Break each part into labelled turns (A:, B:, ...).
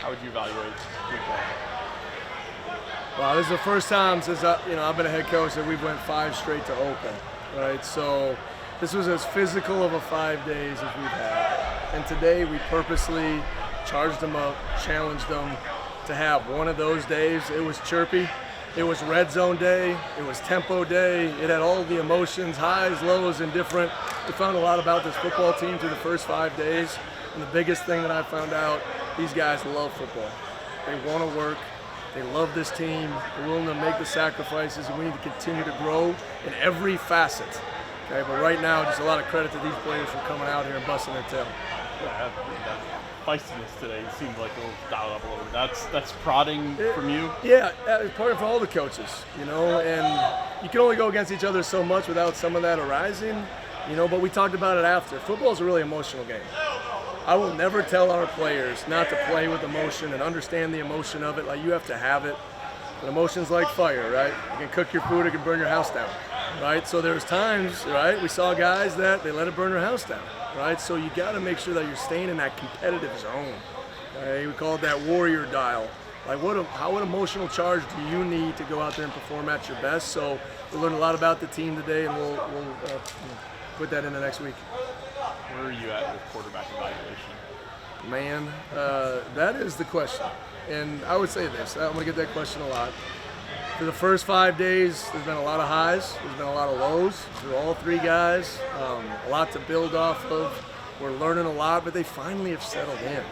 A: How would you evaluate week one?
B: Wow, this is the first time since I've been a head coach that we've went 5 straight to open, right? So this was as physical of a 5 days as we've had. And today we purposely charged them up, challenged them to have one of those days. It was chirpy. It was red zone day. It was tempo day. It had all the emotions, highs, lows, and different. We found a lot about this football team through the first 5 days. And the biggest thing that I found out, these guys love football. They want to work. They love this team. They're willing to make the sacrifices, and we need to continue to grow in every facet. Okay, but right now, just a lot of credit to these players for coming out here and busting their tail.
A: Yeah, that feistiness today seemed like a little dialed up a little bit. That's prodding from you?
B: Yeah, it's part of all the coaches, and you can only go against each other so much without some of that arising, but we talked about it after. Football is a really emotional game. I will never tell our players not to play with emotion and understand the emotion of it. Like, you have to have it. But emotion's like fire, right? You can cook your food, it can burn your house down, right? So there's times, right, we saw guys that they let it burn their house down, right? So you got to make sure that you're staying in that competitive zone. Okay? We call it that warrior dial. Like, what emotional charge do you need to go out there and perform at your best? So we learned a lot about the team today, and we'll put that in the next week.
A: Where are you at with quarterback evaluation?
B: Man, that is the question. And I would say this, I'm going to get that question a lot. For the first 5 days, there's been a lot of highs, there's been a lot of lows through all 3 guys, a lot to build off of. We're learning a lot, but they finally have settled in.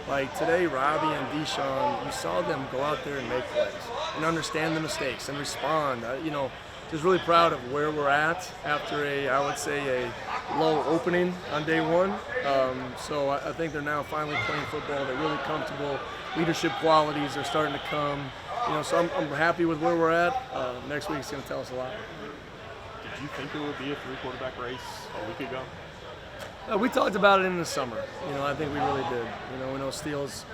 B: Like today, Robbie and Deshaun, you saw them go out there and make plays and understand the mistakes and respond. Just really proud of where we're at after I would say a low opening on day 1. So I think they're now finally playing football. They're really comfortable. Leadership qualities are starting to come. So I'm happy with where we're at. Next week's going to tell us a lot.
A: Did you think it would be a 3-quarterback race a week ago?
B: We talked about it in the summer. I think we really did. We know Steele's,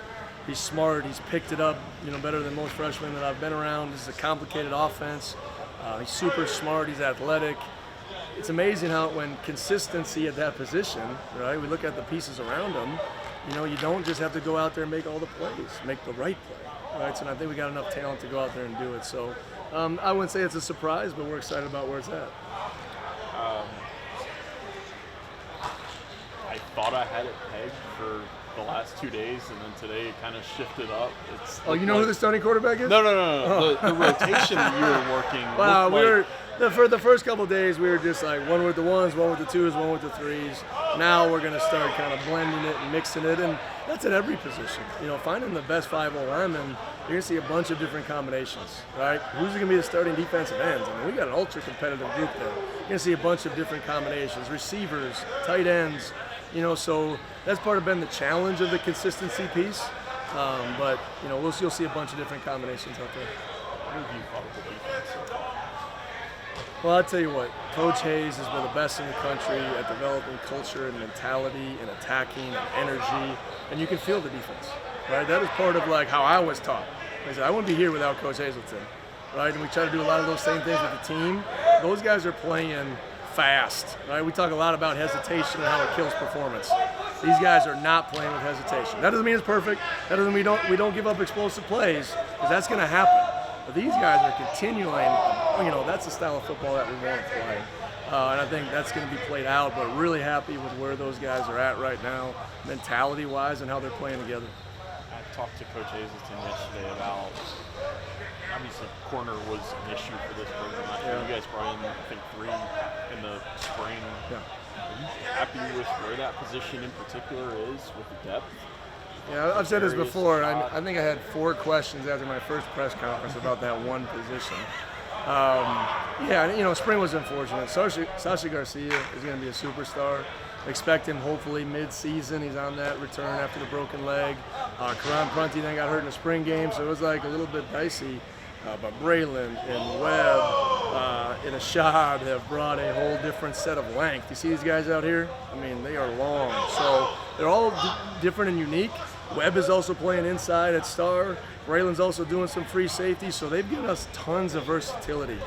B: he's smart. He's picked it up, better than most freshmen that I've been around. This is a complicated offense. He's super smart. He's athletic. It's amazing how when consistency at that position, right, we look at the pieces around him, you don't just have to go out there and make all the plays, make the right play, right? So I think we got enough talent to go out there and do it. So I wouldn't say it's a surprise, but we're excited about where it's at.
A: I thought I had it pegged for the last 2 days, and then today it kind of shifted up.
B: You know who the starting quarterback is?
A: No. Oh. The rotation that you were working.
B: Wow, for the first couple of days, we were just like one with the 1s, one with the 2s, one with the 3s. Now we're going to start kind of blending it and mixing it, and that's at every position. Finding the best 5-0 linemen, you're going to see a bunch of different combinations, right? Who's going to be the starting defensive ends? We got an ultra-competitive group there. You're going to see a bunch of different combinations, receivers, tight ends, so that's part of been the challenge of the consistency piece. But you'll see a bunch of different combinations out there.
A: What have you thought of the defense so far?
B: Well, I'll tell you what, Coach Hayes has been the best in the country at developing culture and mentality and attacking and energy, and you can feel the defense, right? That is part of how I was taught. I wouldn't be here without Coach Hazelton, right? And we try to do a lot of those same things with the team. Those guys are playing fast, right? We talk a lot about hesitation and how it kills performance. These guys are not playing with hesitation. That doesn't mean it's perfect. That doesn't mean we don't give up explosive plays, because that's going to happen. But these guys are continuing, that's the style of football that we want to play. And I think that's going to be played out, but really happy with where those guys are at right now, mentality-wise, and how they're playing together.
A: I talked to Coach Hazelton yesterday about, obviously, corner was an issue for this program. You guys brought in, I think, 3 in the spring.
B: Yeah.
A: Are you happy with where that position in particular is with the depth?
B: Yeah, I've said this before. I think I had 4 questions after my first press conference about that one position. Spring was unfortunate. Sasha Garcia is going to be a superstar. Expect him hopefully mid-season. He's on that return after the broken leg. Karan Prunty then got hurt in the spring game, so it was a little bit dicey. But Braylon and Webb and Ashad have brought a whole different set of length. You see these guys out here? They are long. So they're all different and unique. Webb is also playing inside at star. Braylon's also doing some free safety. So they've given us tons of versatility.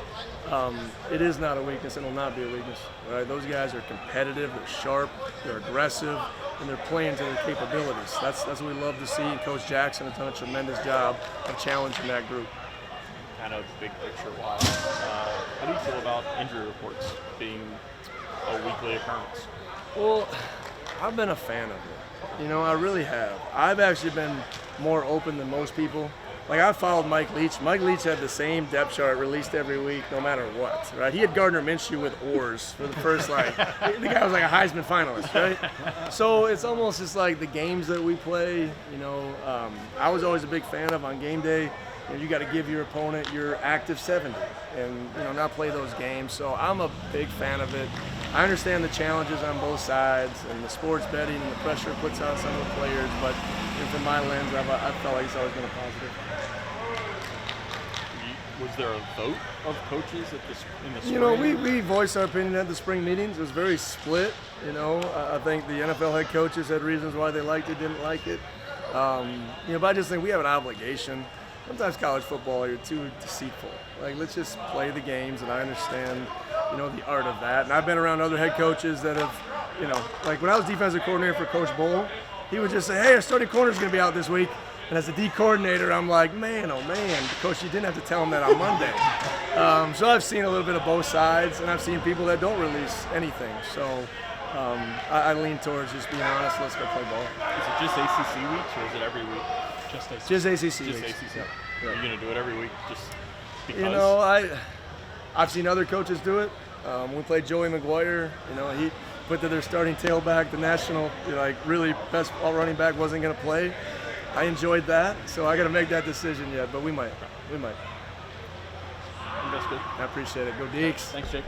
B: It is not a weakness and will not be a weakness. Right? Those guys are competitive. They're sharp. They're aggressive. and they're playing to their capabilities. That's what we love to see, and Coach Jackson has done a tremendous job of challenging that group.
A: Kind of big picture wise, how do you feel about injury reports being a weekly occurrence?
B: Well, I've been a fan of it. You know, I really have. I've actually been more open than most people. Like, I followed Mike Leach. Mike Leach had the same depth chart released every week, no matter what, right? He had Gardner Minshew with oars for the first, the guy was like a Heisman finalist, right? So it's almost just like the games that we play, you know, I was always a big fan of on game day. You got to give your opponent your active 70 and, you know, not play those games. So I'm a big fan of it. I understand the challenges on both sides and the sports betting and the pressure it puts on some of the players, but from my lens, I felt like it's always been a positive.
A: Was there a vote of coaches in the spring?
B: You know, we voiced our opinion at the spring meetings. It was very split. You know, I think the NFL head coaches had reasons why they liked it, didn't like it. You know, but I just think we have an obligation. Sometimes college football, you're too deceitful. Like, let's just play the games, and I understand, you know, the art of that. And I've been around other head coaches that have, you know, like when I was defensive coordinator for Coach Bowl, he would just say, hey, our starting corner's going to be out this week. And as a D coordinator, I'm like, man, oh man, Coach, you didn't have to tell him that on Monday. So I've seen a little bit of both sides, and I've seen people that don't release anything. So I lean towards just being honest, let's go play ball.
A: Is it just ACC weeks, or is it every week?
B: Just ACC.
A: Just
B: weeks.
A: ACC. Yeah. Are you going to do it every week just because?
B: You know, I've seen other coaches do it. We played Joey McGuire. You know, he put to their starting tailback, the national, like, really best running back wasn't going to play. I enjoyed that, so I got to make that decision yet, but we might.
A: I think that's good.
B: I appreciate it. Go Deeks.
A: Thanks, Jake.